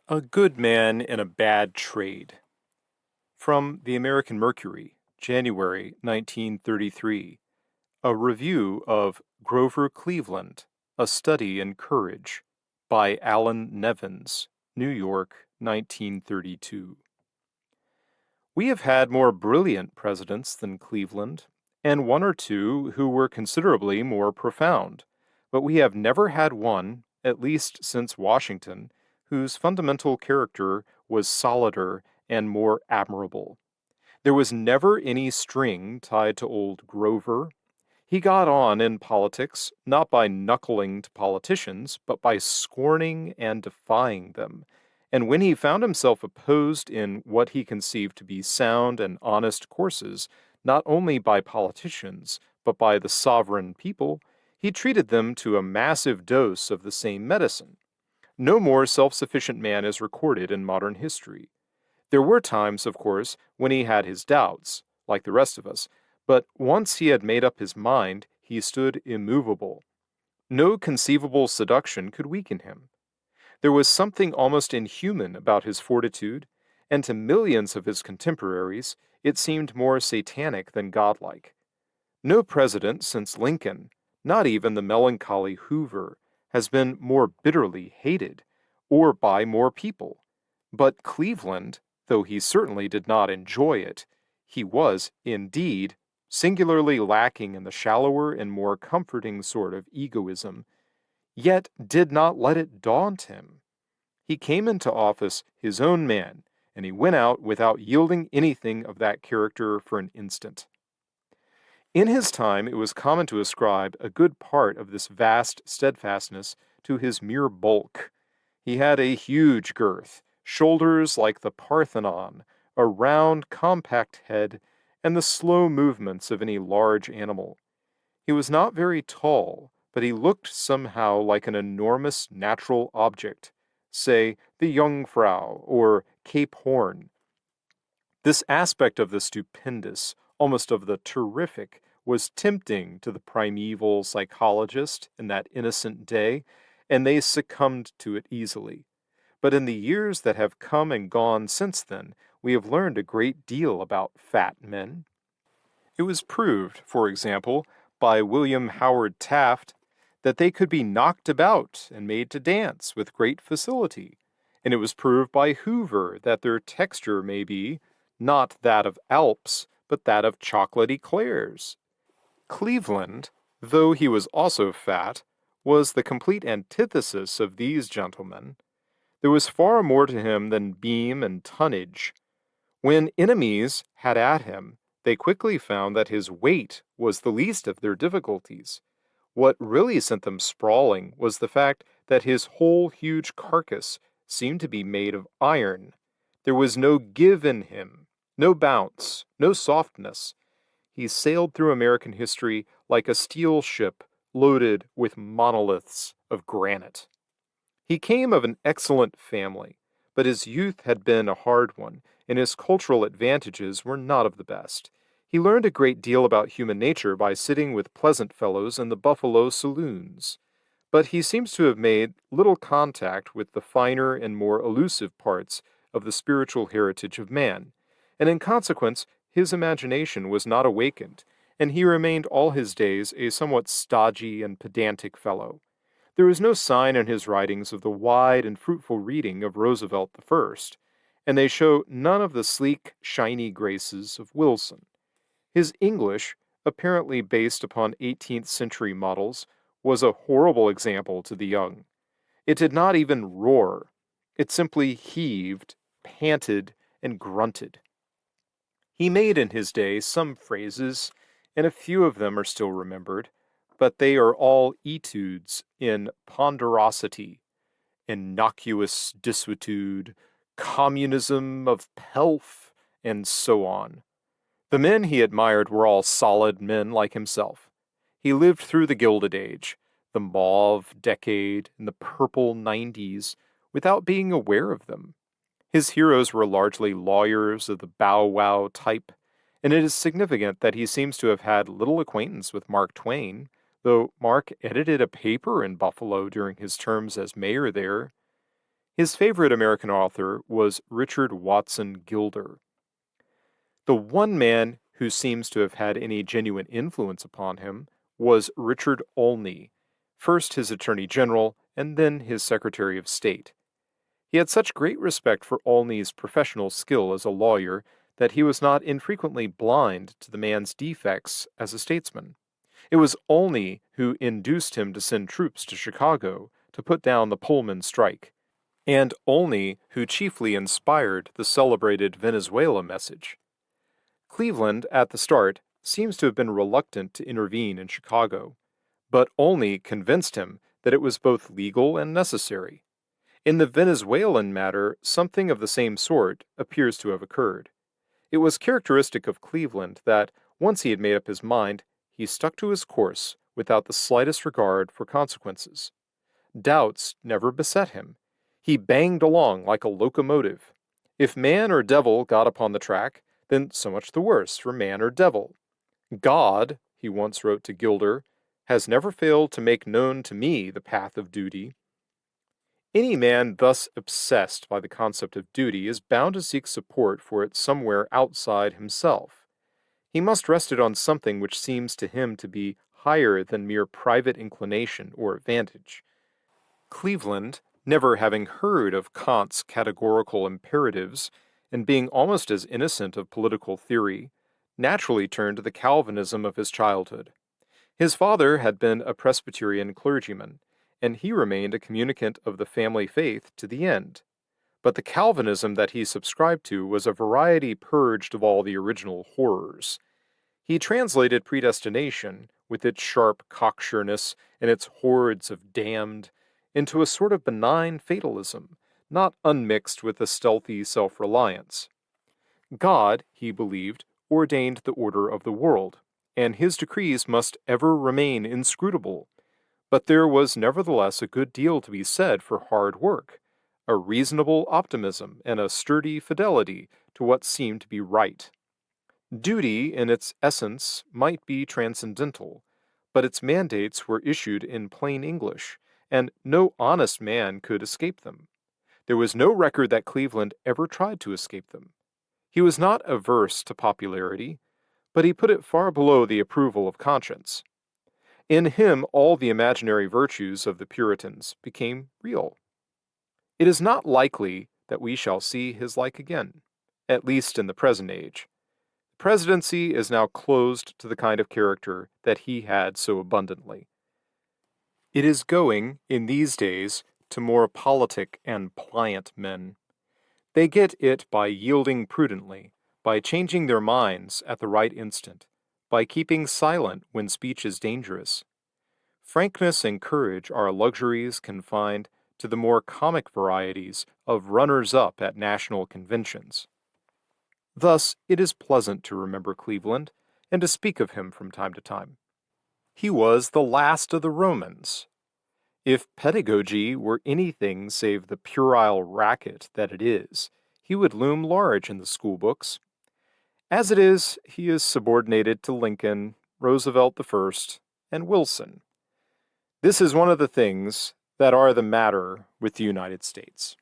A Good Man in a Bad Trade. From the American Mercury, January 1933. A review of Grover Cleveland, A Study in Courage, by Alan Nevins, New York, 1932. We have had more brilliant presidents than Cleveland, and one or two who were considerably more profound, but we have never had one, at least since Washington, whose fundamental character was solider and more admirable. There was never any string tied to old Grover. He got on in politics not by knuckling to politicians, but by scorning and defying them. And when he found himself opposed in what he conceived to be sound and honest courses, not only by politicians, but by the sovereign people, he treated them to a massive dose of the same medicine. No more self sufficient man is recorded in modern history. There were times, of course, when he had his doubts, like the rest of us, but once he had made up his mind, he stood immovable. No conceivable seduction could weaken him. There was something almost inhuman about his fortitude, and to millions of his contemporaries it seemed more satanic than godlike. No president since Lincoln, not even the melancholy Hoover, has been more bitterly hated, or by more people. But Cleveland, though he certainly did not enjoy it, he was, indeed, singularly lacking in the shallower and more comforting sort of egoism, yet did not let it daunt him. He came into office his own man, and he went out without yielding anything of that character for an instant. In his time, it was common to ascribe a good part of this vast steadfastness to his mere bulk. He had a huge girth, shoulders like the Parthenon, a round, compact head, and the slow movements of any large animal. He was not very tall, but he looked somehow like an enormous natural object, say the Jungfrau or Cape Horn. This aspect of the stupendous, almost of the terrific, was tempting to the primeval psychologist in that innocent day, and they succumbed to it easily. But in the years that have come and gone since then, we have learned a great deal about fat men. It was proved, for example, by William Howard Taft that they could be knocked about and made to dance with great facility, and it was proved by Hoover that their texture may be, not that of Alps, but that of chocolate eclairs. Cleveland, though he was also fat, was the complete antithesis of these gentlemen. There was far more to him than beam and tonnage. When enemies had at him, they quickly found that his weight was the least of their difficulties. What really sent them sprawling was the fact that his whole huge carcass seemed to be made of iron. There was no give in him, no bounce, no softness. He sailed through American history like a steel ship loaded with monoliths of granite. He came of an excellent family, but his youth had been a hard one, and his cultural advantages were not of the best. He learned a great deal about human nature by sitting with pleasant fellows in the Buffalo saloons, but he seems to have made little contact with the finer and more elusive parts of the spiritual heritage of man, and in consequence his imagination was not awakened, and he remained all his days a somewhat stodgy and pedantic fellow. There is no sign in his writings of the wide and fruitful reading of Roosevelt the First, and they show none of the sleek, shiny graces of Wilson. His English, apparently based upon 18th century models, was a horrible example to the young. It did not even roar. It simply heaved, panted, and grunted. He made in his day some phrases, and a few of them are still remembered, but they are all etudes in ponderosity, innocuous desuetude, communism of pelf, and so on. The men he admired were all solid men like himself. He lived through the Gilded Age, the mauve decade, and the purple 90s, without being aware of them. His heroes were largely lawyers of the bow-wow type, and it is significant that he seems to have had little acquaintance with Mark Twain, though Mark edited a paper in Buffalo during his terms as mayor there. His favorite American author was Richard Watson Gilder. The one man who seems to have had any genuine influence upon him was Richard Olney, first his Attorney General and then his Secretary of State. He had such great respect for Olney's professional skill as a lawyer that he was not infrequently blind to the man's defects as a statesman. It was Olney who induced him to send troops to Chicago to put down the Pullman strike, and Olney who chiefly inspired the celebrated Venezuela message. Cleveland, at the start, seems to have been reluctant to intervene in Chicago, but Olney convinced him that it was both legal and necessary. In the Venezuelan matter, something of the same sort appears to have occurred. It was characteristic of Cleveland that, once he had made up his mind, he stuck to his course without the slightest regard for consequences. Doubts never beset him. He banged along like a locomotive. If man or devil got upon the track, then so much the worse for man or devil. God, he once wrote to Gilder, has never failed to make known to me the path of duty. Any man thus obsessed by the concept of duty is bound to seek support for it somewhere outside himself. He must rest it on something which seems to him to be higher than mere private inclination or advantage. Cleveland, never having heard of Kant's categorical imperatives, and being almost as innocent of political theory, naturally turned to the Calvinism of his childhood. His father had been a Presbyterian clergyman, and he remained a communicant of the family faith to the end. But the Calvinism that he subscribed to was a variety purged of all the original horrors. He translated predestination, with its sharp cocksureness and its hordes of damned, into a sort of benign fatalism, not unmixed with a stealthy self-reliance. God, he believed, ordained the order of the world, and his decrees must ever remain inscrutable. But there was nevertheless a good deal to be said for hard work, a reasonable optimism, and a sturdy fidelity to what seemed to be right. Duty, in its essence, might be transcendental, but its mandates were issued in plain English, and no honest man could escape them. There was no record that Cleveland ever tried to escape them. He was not averse to popularity, but he put it far below the approval of conscience. In him all the imaginary virtues of the Puritans became real. It is not likely that we shall see his like again, at least in the present age. The presidency is now closed to the kind of character that he had so abundantly. It is going, in these days, to more politic and pliant men. They get it by yielding prudently, by changing their minds at the right instant, by keeping silent when speech is dangerous. Frankness and courage are luxuries confined to the more comic varieties of runners-up at national conventions. Thus, it is pleasant to remember Cleveland and to speak of him from time to time. He was the last of the Romans. If pedagogy were anything save the puerile racket that it is, he would loom large in the school books. As it is, he is subordinated to Lincoln, Roosevelt I, and Wilson. This is one of the things that are the matter with the United States.